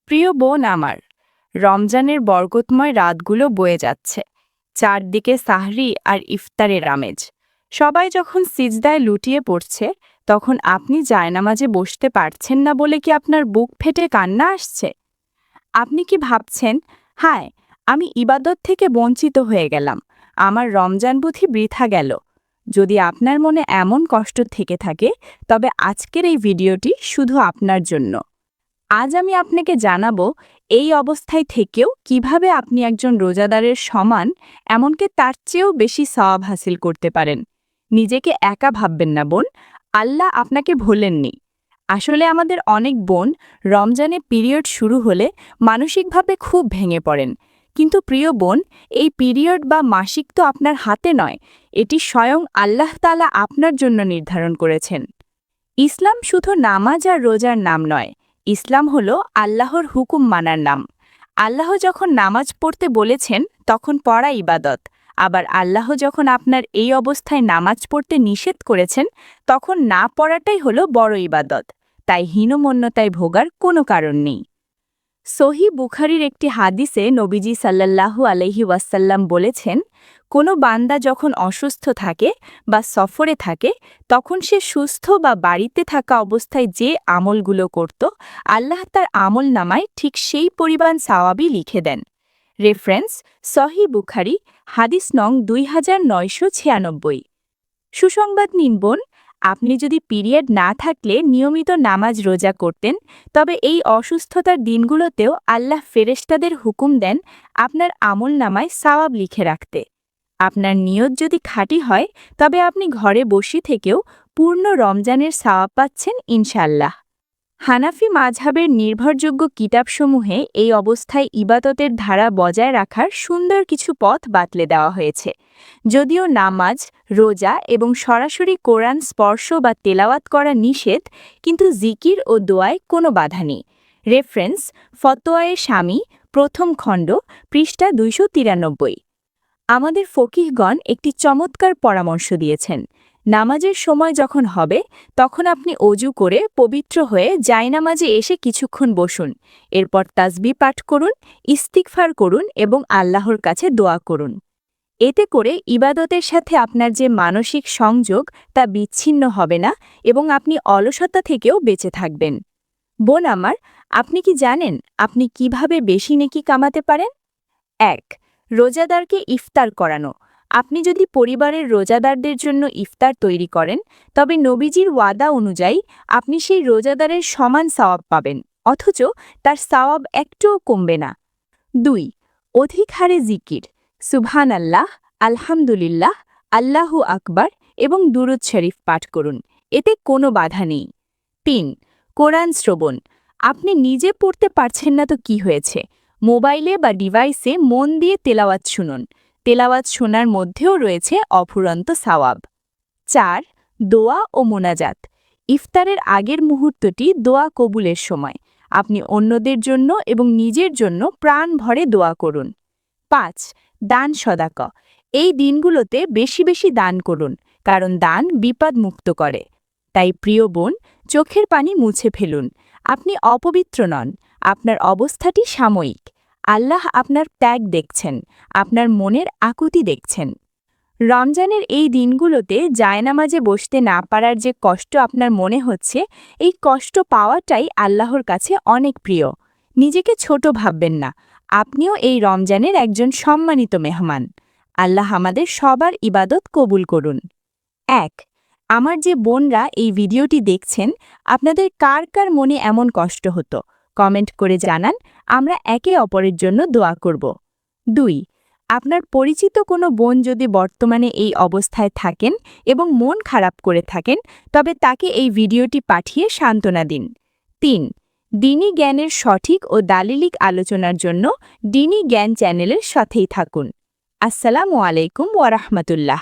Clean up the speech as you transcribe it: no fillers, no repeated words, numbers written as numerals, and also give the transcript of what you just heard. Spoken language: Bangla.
প্রিয় বোন আমার, রমজানের বরকতময় রাতগুলো বয়ে যাচ্ছে। চারদিকে সাহরি আর ইফতারের আমেজ। সবাই যখন সিজদায় লুটিয়ে পড়ছে, তখন আপনি জায়নামাজে বসতে পারছেন না বলে কি আপনার বুক ফেটে কান্না আসছে? আপনি কি ভাবছেন, হায়, আমি ইবাদত থেকে বঞ্চিত হয়ে গেলাম, আমার রমজান বুঝি বৃথা গেল? যদি আপনার মনে এমন কষ্ট থেকে থাকে, তবে আজকের এই ভিডিওটি শুধু আপনার জন্য। আজ আমি আপনাকে জানাবো এই অবস্থায় থেকেও কিভাবে আপনি একজন রোজাদারের সমান, এমনকি তার চেয়েও বেশি সওয়াব হাসিল করতে পারেন। নিজেকে একা ভাববেন না বোন, আল্লাহ আপনাকে ভোলেননি। আসলে আমাদের অনেক বোন রমজানে পিরিয়ড শুরু হলে মানসিকভাবে খুব ভেঙে পড়েন। কিন্তু প্রিয় বোন, এই পিরিয়ড বা মাসিক তো আপনার হাতে নয়, এটি স্বয়ং আল্লাহ তাআলা আপনার জন্য নির্ধারণ করেছেন। ইসলাম শুধু নামাজ আর রোজার নাম নয়, ইসলাম হলো আল্লাহর হুকুম মানার নাম। আল্লাহ যখন নামাজ পড়তে বলেছেন তখন পড়া ইবাদত, আবার আল্লাহ যখন আপনার এই অবস্থায় নামাজ পড়তে নিষেধ করেছেন তখন না পড়াটাই হলো বড় ইবাদত। তাই হীনমন্যতায় ভোগার কোনো কারণ নেই। সহি বুখারীর একটি হাদিসে নবীজি সাল্লাল্লাহু আলাইহি ওয়াসাল্লাম বলেছেন, কোনো বান্দা যখন অসুস্থ থাকে বা সফরে থাকে, তখন সে সুস্থ বা বাড়িতে থাকা অবস্থায় যে আমলগুলো করত, আল্লাহ তার আমল নামায় ঠিক সেই পরিমাণ সওয়াবই লিখে দেন। রেফারেন্স: সহি বুখারী, হাদিস নং 2996। সুসংবাদ নিন বোন, আপনি যদি পিরিয়ড না থাকলে নিয়মিত নামাজ রোজা করতেন, তবে এই অসুস্থতার দিনগুলোতেও আল্লাহ ফেরেশতাদের হুকুম দেন আপনার আমল নামায় সওয়াব লিখে রাখতে। আপনার নিয়ত যদি খাঁটি হয়, তবে আপনি ঘরে বসে থেকেও পূর্ণ রমজানের সওয়াব পাচ্ছেন ইনশাআল্লাহ। হানাফি মাযহাবের নির্ভরযোগ্য কিতাবসমূহে এই অবস্থায় ইবাদতের ধারা বজায় রাখার সুন্দর কিছু পথ বাতলে দেওয়া হয়েছে। যদিও নামাজ, রোজা এবং সরাসরি কোরআন স্পর্শ বা তেলাওয়াত করা নিষেধ, কিন্তু জিকির ও দোয়ায় কোনো বাধা নেই। রেফারেন্স: ফতোয়ায়ে শামী, প্রথম খণ্ড, পৃষ্ঠা 293। আমাদের ফকিহগণ একটি চমৎকার পরামর্শ দিয়েছেন। নামাজের সময় যখন হবে, তখন আপনি অজু করে পবিত্র হয়ে জায়নামাজে এসে কিছুক্ষণ বসুন। এরপর তাসবিহ পাঠ করুন, ইস্তিগফার করুন এবং আল্লাহর কাছে দোয়া করুন। এতে করে ইবাদতের সাথে আপনার যে মানসিক সংযোগ তা বিচ্ছিন্ন হবে না এবং আপনি অলসতা থেকেও বেঁচে থাকবেন। বোন আমার, আপনি কি জানেন আপনি কিভাবে বেশি নেকি কামাতে পারেন? ১. রোজাদারকে ইফতার করানো। আপনি যদি পরিবারের রোজাদারদের জন্য ইফতার তৈরি করেন, তবে নবীজির ওয়াদা অনুযায়ী আপনি সেই রোজাদারের সমান সওয়াব পাবেন, অথচ তার সওয়াব একটুও কমবে না। ২. অধিক হারে জিকির, সুবহানাল্লাহ, আলহামদুলিল্লাহ, আল্লাহু আকবার এবং দুরূদ শরীফ পাঠ করুন, এতে কোনো বাধা নেই। ৩. কোরআন শ্রবণ। আপনি নিজে পড়তে পারছেন না তো কি হয়েছে, মোবাইলে বা ডিভাইসে মন দিয়ে তেলাওয়াত শুনুন। তেলাওয়াত শোনার মধ্যেও রয়েছে অফুরন্ত সওয়াব। ৪. দোয়া ও মোনাজাত। ইফতারের আগের মুহূর্তটি দোয়া কবুলের সময়। আপনি অন্যদের জন্য এবং নিজের জন্য প্রাণ ভরে দোয়া করুন। ৫. দান সদাকা। এই দিনগুলোতে বেশি বেশি দান করুন, কারণ দান বিপদ মুক্ত করে। তাই প্রিয় বোন, চোখের পানি মুছে ফেলুন। আপনি অপবিত্র নন, আপনার অবস্থাটি সাময়িক। আল্লাহ আপনার ত্যাগ দেখছেন, আপনার মনের আকুতি দেখছেন। রমজানের এই দিনগুলোতে জায়নামাজে বসতে না পারার যে কষ্ট আপনার মনে হচ্ছে, এই কষ্ট পাওয়াটাই আল্লাহর কাছে অনেক প্রিয়। নিজেকে ছোট ভাববেন না, আপনিও এই রমজানের একজন সম্মানিত মেহমান। আল্লাহ আমাদের সবার ইবাদত কবুল করুন। ১. আমার যে বোনরা এই ভিডিওটি দেখছেন, আপনাদের কার কার মনে এমন কষ্ট হতো, কমেন্ট করে জানান, আমরা একে অপরের জন্য দোয়া করব। ২. আপনার পরিচিত কোনো বোন যদি বর্তমানে এই অবস্থায় থাকেন এবং মন খারাপ করে থাকেন, তবে তাকে এই ভিডিওটি পাঠিয়ে সান্ত্বনা দিন। ৩. দ্বীনি জ্ঞানের সঠিক ও দালিলিক আলোচনার জন্য দ্বীনি জ্ঞান চ্যানেলের সাথেই থাকুন। আসসালামু আলাইকুম ওয়া রাহমাতুল্লাহ।